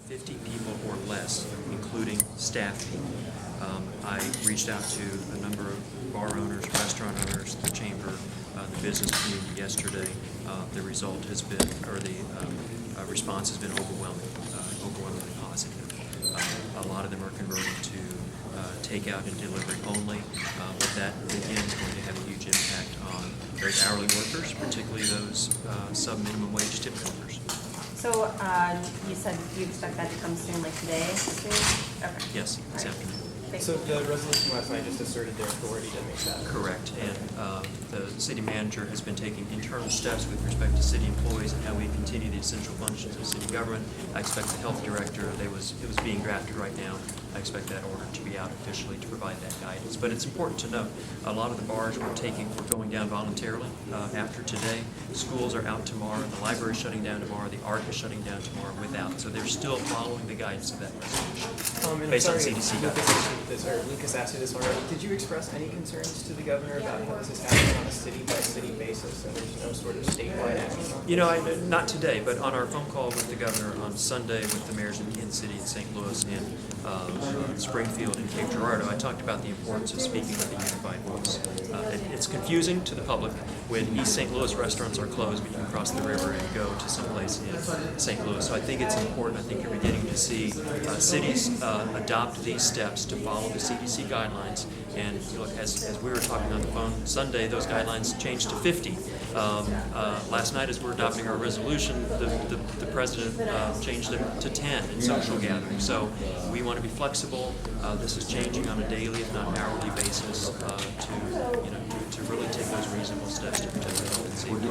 50 people or less, including staff people. I reached out to a number of bar owners, restaurant owners, the chamber, the business community yesterday. The result has been, or the response has been overwhelmingly positive. A lot of them are converting to takeout and delivery only, but that again is going to have a huge impact on various hourly workers, particularly those sub-minimum wage tip workers. So you said you expect that to come soon, like today? Okay. Yes, this afternoon. So the resolution last night just asserted their authority to make that. Correct, and the city manager has been taking internal steps with respect to city employees and how we continue the essential functions of city government. I expect the health director, it was being drafted right now. I expect that order to be out officially to provide that guidance. But it's important to note, a lot of the bars we're going down voluntarily after today. Schools are out tomorrow, the library is shutting down tomorrow, the art is shutting down tomorrow without. So they're still following the guidance of that resolution based on CDC guidance. Lucas asked you this already. Did you express any concerns to the governor about how this is happening on a city-by-city basis and there's no sort of statewide action? You know, not today, but on our phone call with the governor on Sunday with the mayors in Kansas City and St. Louis and Springfield and Cape Girardeau, I talked about the importance of speaking with a unified voice. It's confusing to the public when East St. Louis restaurants are closed, but you can cross the river and go to someplace in St. Louis. So I think it's important. I think you're beginning to see cities adopt these steps to follow the CDC guidelines. And look, as we were talking on the phone Sunday, those guidelines changed to 50. Last night, as we're adopting our resolution, the president changed them to 10 in social gatherings. So we want to be flexible. This is changing on a daily, if not hourly basis, to really take those reasonable steps to protect the health and safety.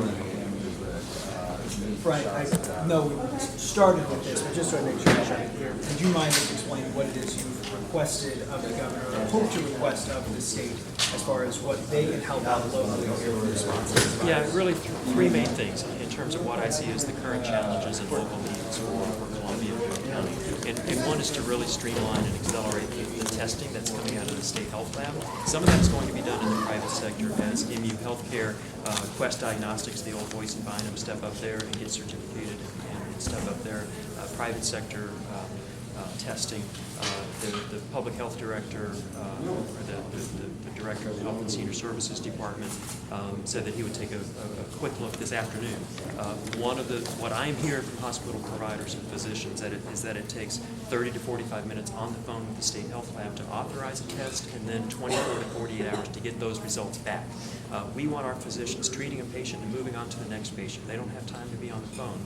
Brian, I know we started with this, but just so I make sure I have it clear, would you mind just explaining what it is you've requested of the governor, or hope to request of the state, as far as what they can help out locally here with responses? Yeah, really three main things in terms of what I see as the current challenges and local needs for Columbia and Boone County. And one is to really streamline and accelerate the testing that's coming out of the state health lab. Some of that's going to be done in the private sector as MU Healthcare, Quest Diagnostics, the old Voice and Bynum, step up there and get certificated and step up there. Private sector testing, the public health director, or the director of the Health and Senior Services Department said that he would take a quick look this afternoon. What I'm hearing from hospital providers and physicians is that it takes 30 to 45 minutes on the phone with the state health lab to authorize a test, and then 24 to 48 hours to get those results back. We want our physicians treating a patient and moving on to the next patient. They don't have time to be on the phone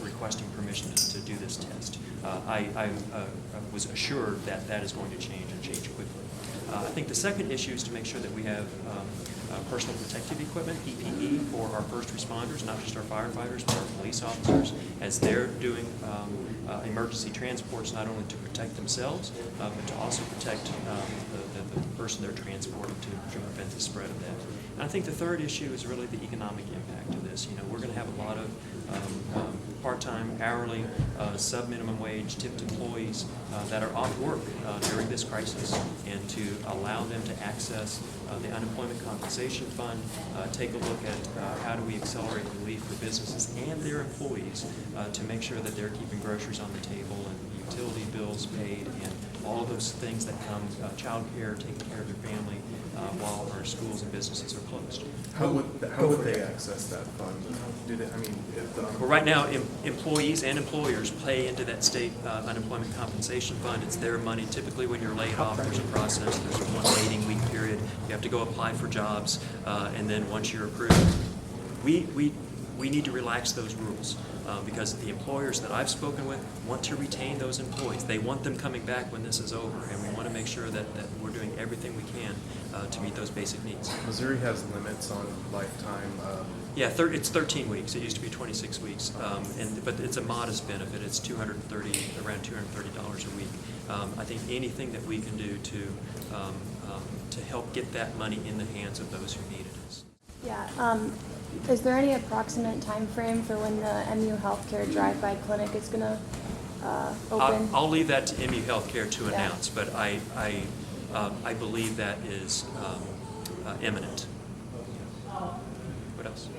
requesting permission to do this test. I was assured that that is going to change and change quickly. I think the second issue is to make sure that we have personal protective equipment, PPE, for our first responders, not just our firefighters, but our police officers, as they're doing emergency transports, not only to protect themselves, but to also protect the person they're transporting to prevent the spread of that. And I think the third issue is really the economic impact of this. We're going to have a lot of part-time, hourly, sub-minimum wage tipped employees that are off work during this crisis, and to allow them to access the unemployment compensation fund, take a look at how do we accelerate relief for businesses and their employees to make sure that they're keeping groceries on the table and utility bills paid and all of those things that come, child care, taking care of their family while our schools and businesses are closed. How would they access that fund? Well, right now, employees and employers pay into that state unemployment compensation fund. It's their money. Typically, when you're laid off, there's a process. There's a 1 waiting week period. You have to go apply for jobs, and then once you're approved, we need to relax those rules because the employers that I've spoken with want to retain those employees. They want them coming back when this is over, and we want to make sure that we're doing everything we can to meet those basic needs. Missouri has limits on lifetime. Yeah, it's 13 weeks. It used to be 26 weeks, but it's a modest benefit. It's around $230 a week. I think anything that we can do to help get that money in the hands of those who need it is. Yeah. Is there any approximate time frame for when the MU Healthcare drive-by clinic is going to open? I'll leave that to MU Healthcare to announce, but I believe that is imminent. What else?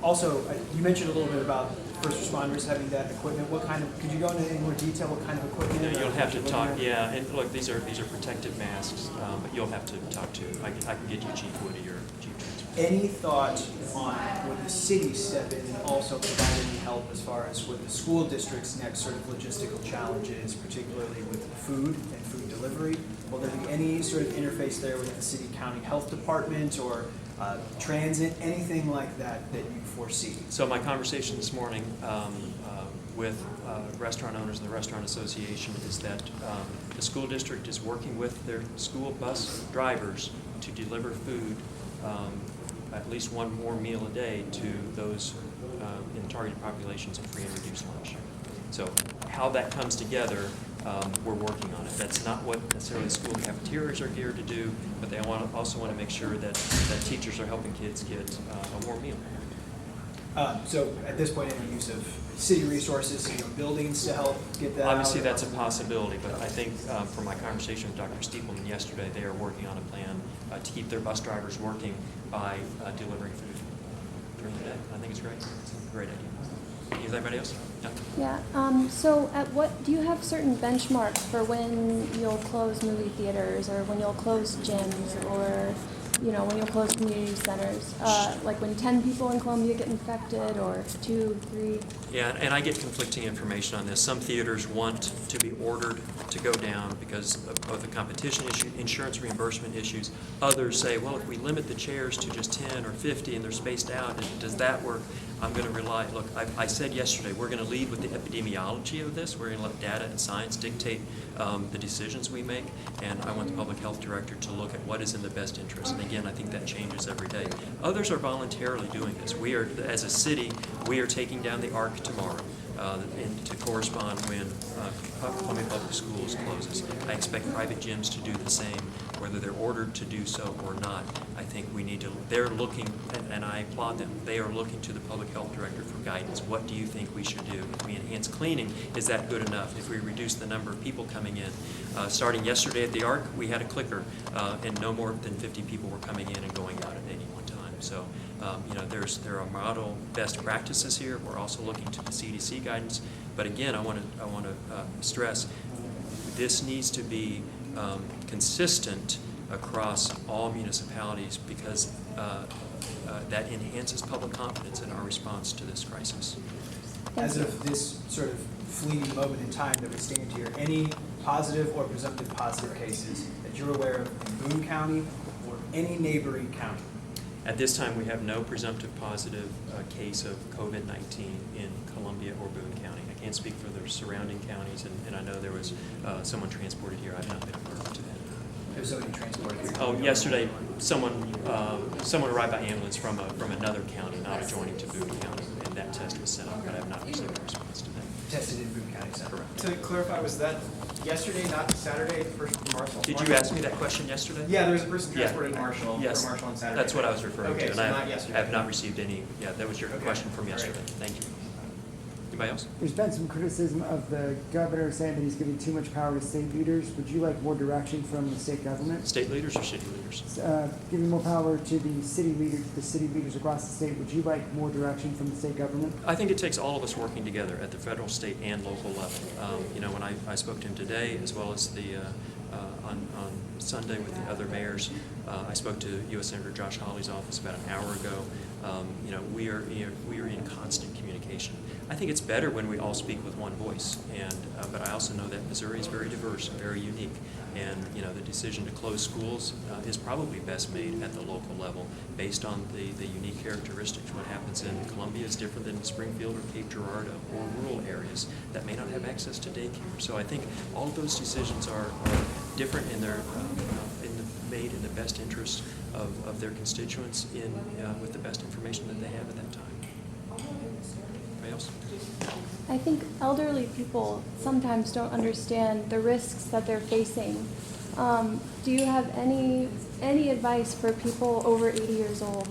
Also, you mentioned a little bit about first responders having that equipment. What kind of, could you go into any more detail? What kind of equipment? You know, you'll have to you're talk, looking at? yeah, and look, these are protective masks, but you'll have to talk to, I can get you Chief Woody or Chief Treece. Any thought on would the city step in and also provide any help as far as what the school district's next sort of logistical challenges, particularly with food and food delivery? Will there be any sort of interface there with the city county health department or transit, anything like that that you foresee? So my conversation this morning with restaurant owners and the Restaurant Association is that the school district is working with their school bus drivers to deliver food, at least one more meal a day, to those in targeted populations of free and reduced lunch. So how that comes together, we're working on it. That's not what necessarily the school cafeterias are geared to do, but they also want to make sure that teachers are helping kids get a warm meal. So at this point, any use of city resources, buildings to help get that Obviously, out? that's a possibility, but I think from my conversation with Dr. Stiepelman yesterday, they are working on a plan to keep their bus drivers working by delivering food during the day. I think it's great. It's a great idea. Is anybody else? Yeah. Yeah, so at what, do you have certain benchmarks for when you'll close movie theaters or when you'll close gyms or, when you'll close community centers? Like when 10 people in Columbia get infected or 2, 3? Yeah, and I get conflicting information on this. Some theaters want to be ordered to go down because of both the competition issue, insurance reimbursement issues. Others say, well, if we limit the chairs to just 10 or 50 and they're spaced out, does that work? I'm going to rely, look, I said yesterday, we're going to lead with the epidemiology of this. We're going to let data and science dictate the decisions we make, and I want the public health director to look at what is in the best interest. And again, I think that changes every day. Others are voluntarily doing this. We are, as a city, we are taking down the ARC tomorrow and to correspond when Columbia Public Schools closes. I expect private gyms to do the same, whether they're ordered to do so or not. I think we need to, they're looking, and I applaud them, they are looking to the public health director for guidance. What do you think we should do? If we enhance cleaning, is that good enough? If we reduce the number of people coming in, starting yesterday at the ARC, we had a clicker, and no more than 50 people were coming in and going out at any one time. So, there are model best practices here. We're also looking to the CDC guidance. But again, I want to stress this needs to be consistent across all municipalities because that enhances public confidence in our response to this crisis. As of this sort of fleeting moment in time that we stand here, any positive or presumptive positive cases that you're aware of in Boone County or any neighboring county? At this time, we have no presumptive positive case of COVID-19 in Columbia or Boone County. I can't speak for the surrounding counties, and I know there was someone transported here. I've not been alerted to that. There's somebody transported here. Oh, yesterday, someone arrived by ambulance from another county, not adjoining to Boone County, and that test was sent out, but I have not received a response to that. Tested in Boone County Center. Correct. To clarify, was that yesterday, not Saturday, for Marshall? Did you ask me that question yesterday? Yeah, there was a person Yeah. transported in Marshall, Yes. for Marshall on Saturday. That's what I was referring Okay, to, and so I not yesterday. have not received any. Yeah, that was your Okay. question from All right. yesterday. Thank you. Anybody else? There's been some criticism of the governor saying that he's giving too much power to state leaders. Would you like more direction from the state government? State leaders or city leaders? Giving more power to the city leaders across the state. Would you like more direction from the state government? I think it takes all of us working together at the federal, state, and local level. When I spoke to him today, as well as on Sunday with the other mayors, I spoke to U.S. Senator Josh Hawley's office about an hour ago. We are in constant communication. I think it's better when we all speak with one voice, but I also know that Missouri is very diverse and very unique, and the decision to close schools is probably best made at the local level based on the unique characteristics. What happens in Columbia is different than Springfield or Cape Girardeau or rural areas that may not have access to daycare. So I think all of those decisions are different in their made in the best interest of their constituents with the best information that they have at that time. Anybody else? I think elderly people sometimes don't understand the risks that they're facing. Do you have any advice for people over 80 years old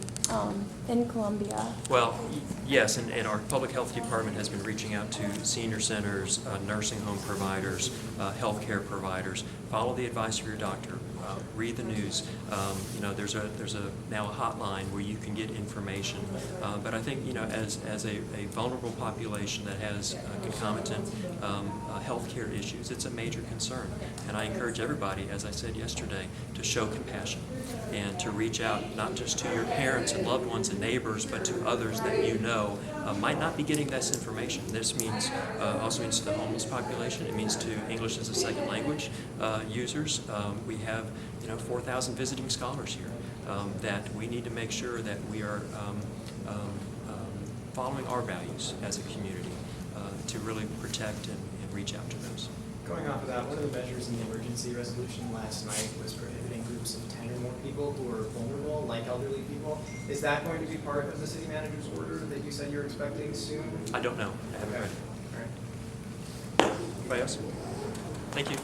in Columbia? Well, yes, and our public health department has been reaching out to senior centers, nursing home providers, healthcare providers. Follow the advice of your doctor. read the news. You know, there's now a hotline where you can get information. But I think, you know, as a vulnerable population that has concomitant healthcare issues, it's a major concern. And I encourage everybody, as I said yesterday, to show compassion and to reach out not just to your parents and loved ones and neighbors, but to others that you know might not be getting this information. This means also means to the homeless population. It means to English as a second language users. We have, you know, 4,000 visiting scholars here that we need to make sure that we are following our values as a community to really protect and reach out to those. Going off of that, one of the measures in the emergency resolution last night was prohibiting groups of 10 or more people who are vulnerable, like elderly people. Is that going to be part of the city manager's order that you said you're expecting soon? I don't know. I haven't read it. All right. Anybody else? Thank you.